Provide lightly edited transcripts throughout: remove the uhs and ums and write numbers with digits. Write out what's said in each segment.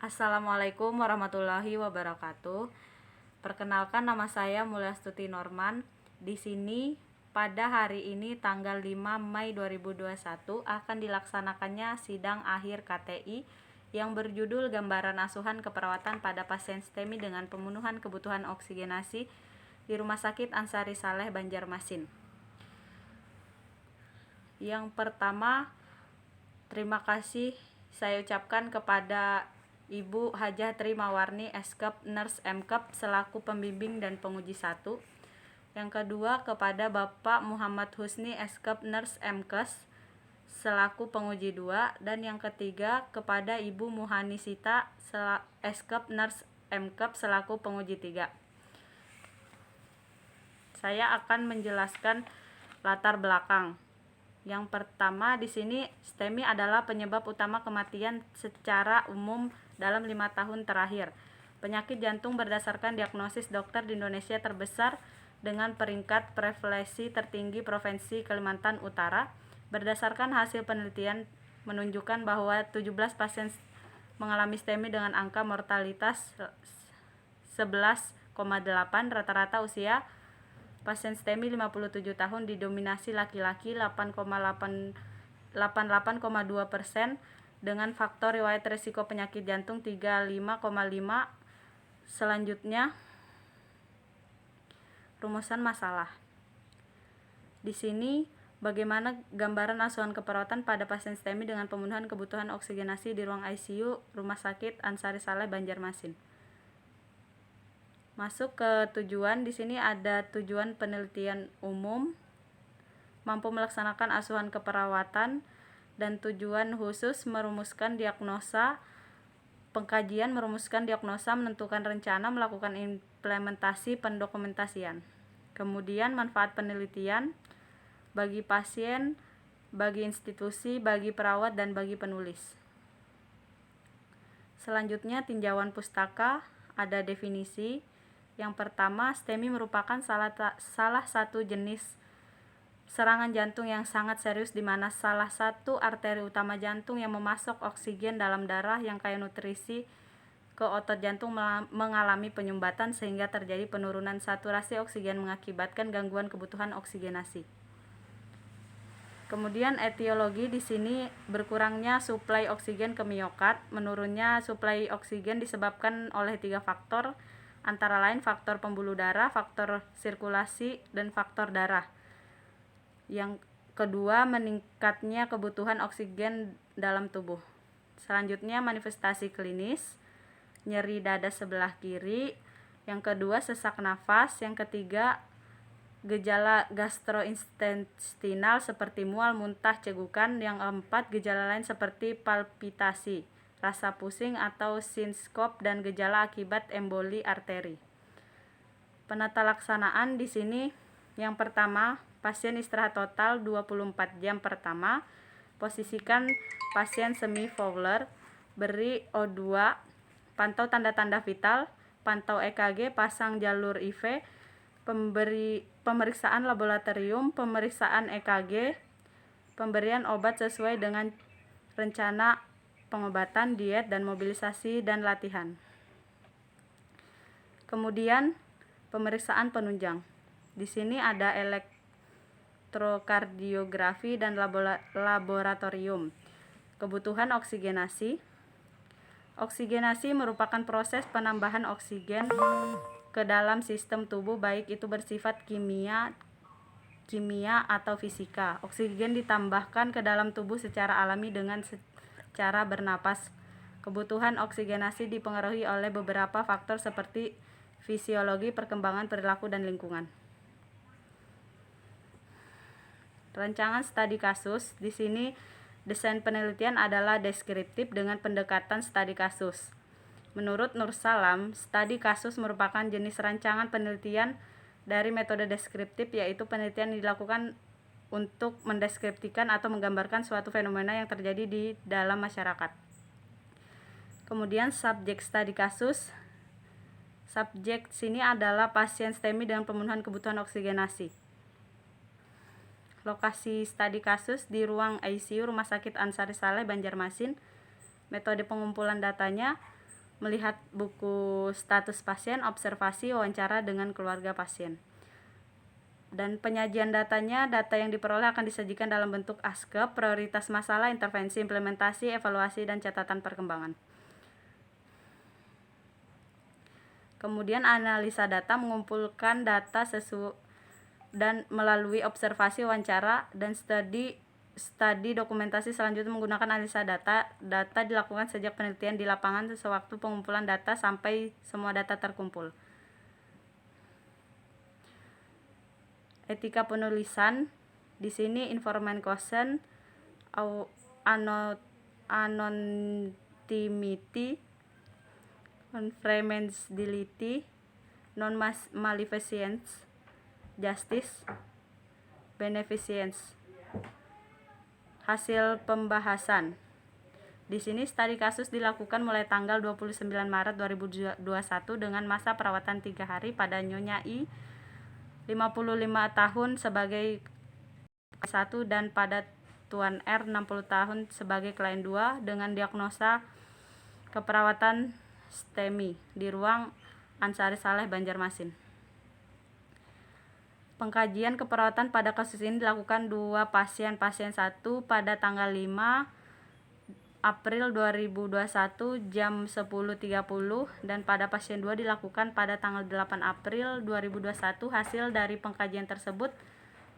Assalamualaikum warahmatullahi wabarakatuh. Perkenalkan, nama saya Mulyastuti Norman. Di sini pada hari ini tanggal 5 Mei 2021 akan dilaksanakannya sidang akhir KTI yang berjudul Gambaran Asuhan Keperawatan pada Pasien STEMI dengan Pemenuhan Kebutuhan Oksigenasi di Rumah Sakit Ansari Saleh, Banjarmasin. Yang pertama, terima kasih saya ucapkan kepada Ibu Hajah Trimawarni Eskep Nurse Mkep selaku pembimbing dan penguji 1. Yang kedua, kepada Bapak Muhammad Husni Eskep Nurse Mkes selaku penguji 2. Dan yang ketiga, kepada Ibu Muhanisita Eskep Nurse Mkep selaku penguji 3. Saya akan menjelaskan latar belakang. Yang pertama, di sini STEMI adalah penyebab utama kematian secara umum dalam 5 tahun terakhir. Penyakit jantung berdasarkan diagnosis dokter di Indonesia terbesar dengan peringkat prevalensi tertinggi Provinsi Kalimantan Utara. Berdasarkan hasil penelitian menunjukkan bahwa 17 pasien mengalami STEMI dengan angka mortalitas 11,8. Rata-rata usia pasien STEMI 57 tahun, didominasi laki-laki 88,2% dengan faktor riwayat risiko penyakit jantung 35,5. Selanjutnya, rumusan masalah. Di sini bagaimana gambaran asuhan keperawatan pada pasien STEMI dengan pemenuhan kebutuhan oksigenasi di ruang ICU Rumah Sakit Ansari Saleh, Banjarmasin. Masuk ke tujuan. Di sini ada tujuan penelitian umum, mampu melaksanakan asuhan keperawatan, dan tujuan khusus merumuskan diagnosa, pengkajian merumuskan diagnosa, menentukan rencana, melakukan implementasi pendokumentasian. Kemudian manfaat penelitian bagi pasien, bagi institusi, bagi perawat, dan bagi penulis. Selanjutnya tinjauan pustaka, ada definisi. Yang pertama, STEMI merupakan salah satu jenis serangan jantung yang sangat serius di mana salah satu arteri utama jantung yang memasok oksigen dalam darah yang kaya nutrisi ke otot jantung mengalami penyumbatan sehingga terjadi penurunan saturasi oksigen mengakibatkan gangguan kebutuhan oksigenasi. Kemudian etiologi, di sini berkurangnya suplai oksigen ke miokard. Menurunnya suplai oksigen disebabkan oleh 3 faktor, antara lain faktor pembuluh darah, faktor sirkulasi, dan faktor darah. Yang kedua, meningkatnya kebutuhan oksigen dalam tubuh. Selanjutnya, manifestasi klinis, nyeri dada sebelah kiri. Yang kedua, sesak nafas. Yang ketiga, gejala gastrointestinal seperti mual, muntah, cegukan. Yang keempat, gejala lain seperti palpitasi, rasa pusing atau sinskop, dan gejala akibat emboli arteri. Penata laksanaan di sini, yang pertama, pasien istirahat total 24 jam pertama. Posisikan pasien semi Fowler, beri O2, pantau tanda-tanda vital, pantau EKG, pasang jalur IV, pemeriksaan laboratorium, pemeriksaan EKG, pemberian obat sesuai dengan rencana pengobatan, diet, dan mobilisasi dan latihan. Kemudian pemeriksaan penunjang. Di sini ada elektrokardiografi dan laboratorium. Kebutuhan oksigenasi. Oksigenasi merupakan proses penambahan oksigen ke dalam sistem tubuh, baik itu bersifat kimia atau fisika. Oksigen ditambahkan ke dalam tubuh secara alami dengan cara bernapas. Kebutuhan oksigenasi dipengaruhi oleh beberapa faktor seperti fisiologi, perkembangan perilaku, dan lingkungan. Rancangan studi kasus. Di sini desain penelitian adalah deskriptif dengan pendekatan studi kasus. Menurut Nur Salam, studi kasus merupakan jenis rancangan penelitian dari metode deskriptif, yaitu penelitian yang dilakukan untuk mendeskripsikan atau menggambarkan suatu fenomena yang terjadi di dalam masyarakat. Kemudian subjek studi kasus. Subjek sini adalah pasien STEMI dengan pemenuhan kebutuhan oksigenasi. Lokasi studi kasus di ruang ICU Rumah Sakit Ansari Saleh, Banjarmasin. Metode pengumpulan datanya, melihat buku status pasien, observasi, wawancara dengan keluarga pasien. Dan penyajian datanya, data yang diperoleh akan disajikan dalam bentuk ASKEP, prioritas masalah, intervensi, implementasi, evaluasi, dan catatan perkembangan. Kemudian analisa data mengumpulkan data dan melalui observasi, wawancara, dan studi dokumentasi selanjutnya menggunakan analisa data. Data dilakukan sejak penelitian di lapangan sewaktu pengumpulan data sampai semua data terkumpul. Etika penulisan, di sini information consent, anonymity, confidentiality, non-maleficence, justice, beneficence. Hasil pembahasan. Di sini studi kasus dilakukan mulai tanggal 29 Maret 2021 dengan masa perawatan 3 hari pada Nyonya I, 55 tahun sebagai 1 dan pada Tuan R, 60 tahun sebagai klien 2 dengan diagnosa keperawatan STEMI di ruang Ansari Saleh, Banjarmasin. Pengkajian keperawatan pada kasus ini dilakukan 2 pasien 1 pada tanggal 5 April 2021 jam 10.30 dan pada pasien 2 dilakukan pada tanggal 8 April 2021. Hasil dari pengkajian tersebut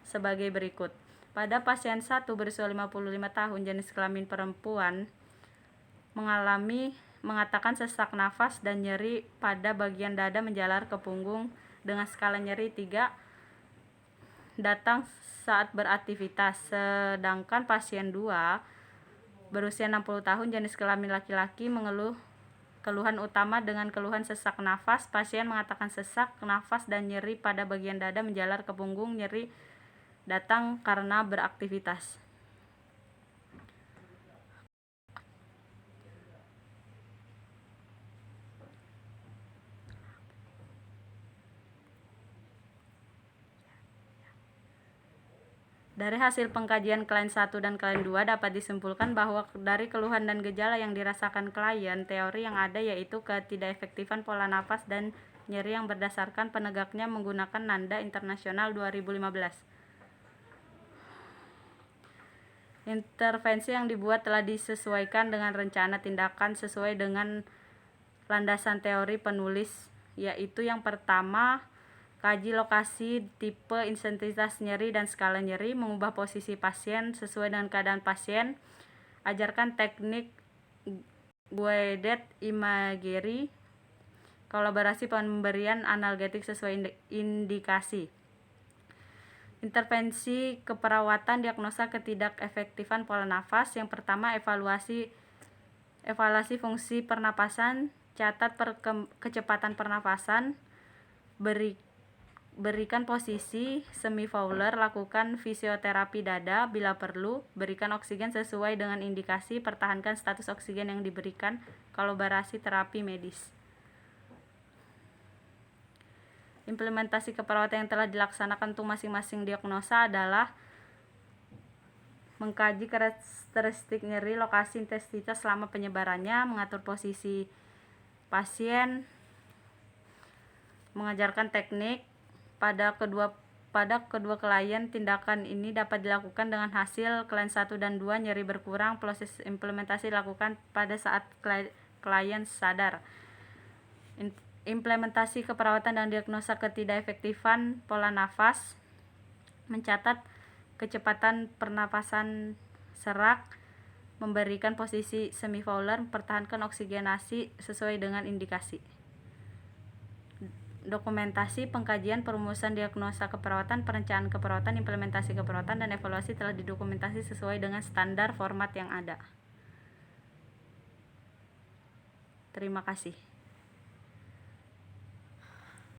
sebagai berikut. Pada pasien 1 berusia 55 tahun jenis kelamin perempuan mengatakan sesak nafas dan nyeri pada bagian dada menjalar ke punggung dengan skala nyeri 3, datang saat beraktivitas. Sedangkan pasien 2 berusia 60 tahun jenis kelamin laki-laki mengeluh keluhan utama dengan keluhan sesak nafas. Pasien mengatakan sesak nafas dan nyeri pada bagian dada menjalar ke punggung, nyeri datang karena beraktivitas. Dari hasil pengkajian klien 1 dan klien 2 dapat disimpulkan bahwa dari keluhan dan gejala yang dirasakan klien, teori yang ada yaitu ketidakefektifan pola nafas dan nyeri yang berdasarkan penegaknya menggunakan Nanda Internasional 2015. Intervensi yang dibuat telah disesuaikan dengan rencana tindakan sesuai dengan landasan teori penulis, yaitu yang pertama, kaji lokasi, tipe, intensitas nyeri, dan skala nyeri, mengubah posisi pasien sesuai dengan keadaan pasien, ajarkan teknik guided imagery, kolaborasi pemberian analgetik sesuai indikasi. Intervensi keperawatan diagnosa ketidakefektifan pola nafas. Yang pertama, evaluasi fungsi pernapasan, catat kecepatan pernapasan, berikan posisi semi Fowler, lakukan fisioterapi dada bila perlu, berikan oksigen sesuai dengan indikasi, pertahankan status oksigen yang diberikan, kolaborasi terapi medis. Implementasi keperawatan yang telah dilaksanakan untuk masing-masing diagnosa adalah mengkaji karakteristik nyeri, lokasi, intensitas selama penyebarannya, mengatur posisi pasien, mengajarkan teknik. Pada kedua klien, tindakan ini dapat dilakukan dengan hasil klien 1 dan 2 nyeri berkurang. Proses implementasi dilakukan pada saat klien sadar. Implementasi keperawatan dan diagnosa ketidakefektifan pola nafas, mencatat kecepatan pernapasan serak, memberikan posisi semi Fowler, mempertahankan oksigenasi sesuai dengan indikasi. Dokumentasi pengkajian, perumusan diagnosa keperawatan, perencanaan keperawatan, implementasi keperawatan, dan evaluasi telah didokumentasi sesuai dengan standar format yang ada. Terima kasih.